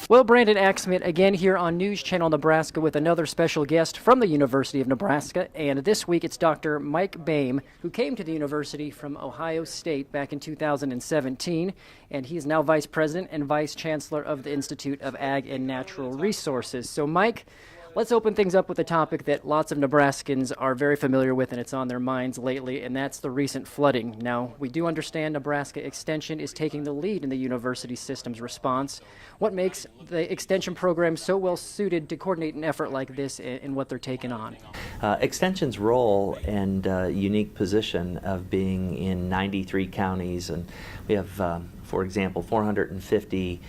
Well, Brandon Axmit again here on News Channel Nebraska with another special guest from the University of Nebraska. And this week it's Dr. Mike Boehm, who came to the university from Ohio State back in 2017. And he is now Vice President and Vice Chancellor of the Institute of Ag and Natural Resources. So, Mike, let's open things up with a topic that lots of Nebraskans are very familiar with, and it's on their minds lately, and that's the recent flooding. Now, we do understand Nebraska Extension is taking the lead in the university system's response. What makes the Extension program so well suited to coordinate an effort like this in what they're taking on? Extension's role and unique position of being in 93 counties, and we have, for example, 450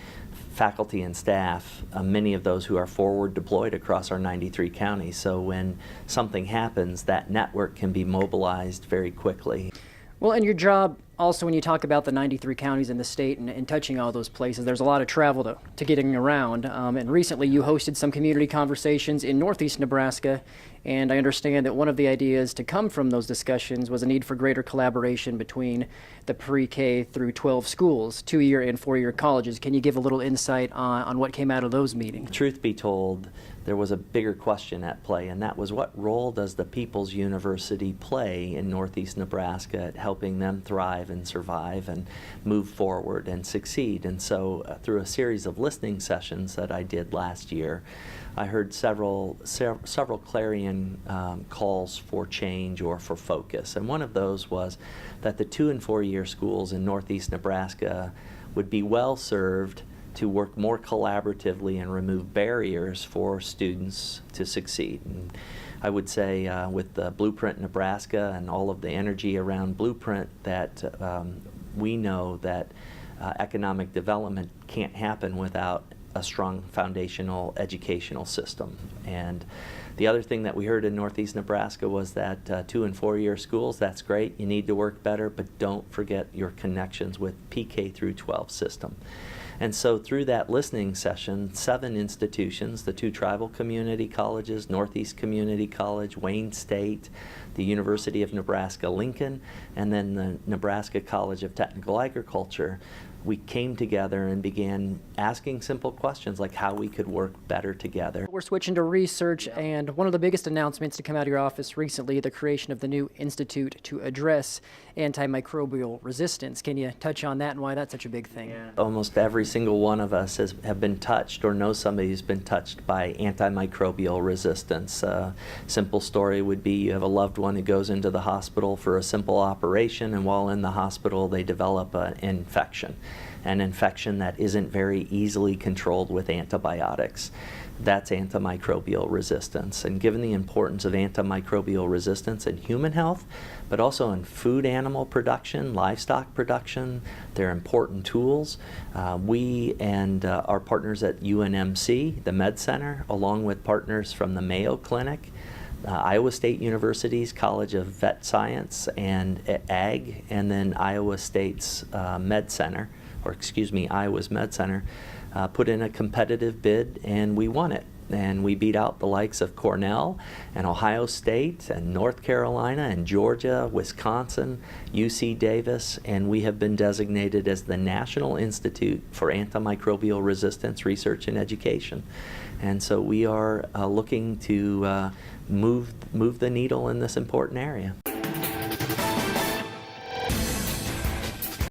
faculty and staff, many of those who are forward deployed across our 93 counties. So when something happens, that network can be mobilized very quickly. Well, and your job also, when you talk about the 93 counties in the state and touching all those places, there's a lot of travel to getting around. And recently you hosted some community conversations in northeast Nebraska, and I understand that one of the ideas to come from those discussions was a need for greater collaboration between the pre-K through 12 schools, 2-year and 4-year colleges. Can you give a little insight on what came out of those meetings? Truth be told, there was a bigger question at play, and that was, what role does the People's University play in northeast Nebraska at helping them thrive and survive and move forward and succeed? And so through a series of listening sessions that I did last year, I heard several clarion calls for change or for focus. And one of those was that the 2- and 4-year schools in northeast Nebraska would be well served to work more collaboratively and remove barriers for students to succeed. And I would say with the Blueprint Nebraska and all of the energy around Blueprint, that we know that economic development can't happen without a strong foundational educational system. And the other thing that we heard in northeast Nebraska was that 2- and 4-year schools, that's great, you need to work better, but don't forget your connections with PK through 12 system. And so through that listening session, 7 institutions, the 2 tribal community colleges, Northeast Community College, Wayne State, the University of Nebraska-Lincoln, and then the Nebraska College of Technical Agriculture, we came together and began asking simple questions like how we could work better together. We're switching to research, and one of the biggest announcements to come out of your office recently, the creation of the new Institute to address antimicrobial resistance. Can you touch on that and why that's such a big thing? Yeah. Almost every single one of us have been touched or know somebody who's been touched by antimicrobial resistance. Simple story would be you have a loved one who goes into the hospital for a simple operation, and while in the hospital they develop an infection that isn't very easily controlled with antibiotics. That's antimicrobial resistance. And given the importance of antimicrobial resistance in human health, but also in food animal production, livestock production, they're important tools. We and our partners at UNMC, the Med Center, along with partners from the Mayo Clinic, Iowa State University's College of Vet Science and Ag, and then Iowa State's Med Center, Iowa's Med Center, put in a competitive bid, and we won it. And we beat out the likes of Cornell and Ohio State and North Carolina and Georgia, Wisconsin, UC Davis, and we have been designated as the National Institute for Antimicrobial Resistance Research and Education. And so we are looking to move the needle in this important area.